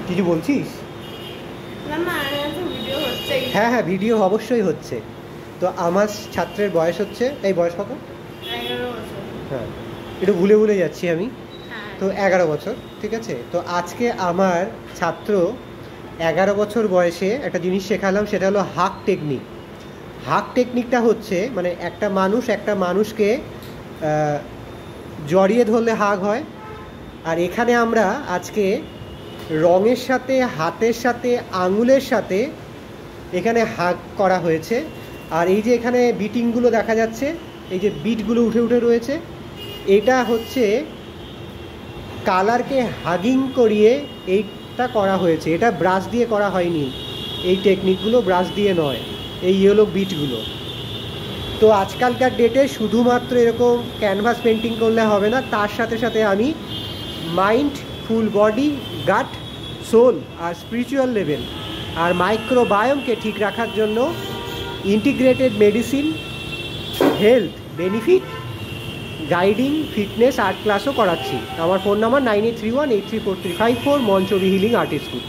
কিছু বলছিস? হ্যাঁ হ্যাঁ, ভিডিও অবশ্যই হচ্ছে। তো আমার ছাত্রের বয়স হচ্ছে, এই বয়স কত? 11 বছর। হ্যাঁ, একটু ভুলে ভুলে যাচ্ছি আমি। তো 11 বছর, ঠিক আছে। তো আজকে আমার ছাত্র 11 বছর বয়সে একটা জিনিস শেখালাম, সেটা হলো হাগ টেকনিক। হাগ টেকনিকটা হচ্ছে মানে একটা মানুষকে জড়িয়ে ধরলে হাগ হয়। আর এখানে আমরা আজকে রঙের সাথে, হাতের সাথে, আঙুলের সাথে এখানে হাগ করা হয়েছে। আর এই যে এখানে বিটিংগুলো দেখা যাচ্ছে, এই যে বিটগুলো উঠে উঠে রয়েছে, এটা হচ্ছে কালারকে হাগিং করিয়ে এইটা করা হয়েছে। এটা ব্রাশ দিয়ে করা হয়নি, এই টেকনিকগুলো ব্রাশ দিয়ে নয়, এই ইয়েলো বিটগুলো। তো আজকালকার ডেটে শুধুমাত্র এরকম ক্যানভাস পেন্টিং করলে হবে না, তার সাথে সাথে আমি mind, full body, gut, soul আর স্পিরিচুয়াল লেভেল আর মাইক্রোবায়োমকে ঠিক রাখার জন্য integrated medicine, health benefit, guiding, fitness, art ক্লাসও করাচ্ছি। আমার ফোন নাম্বার 9831834354, মঞ্চবি হিলিং আর্ট স্কুল।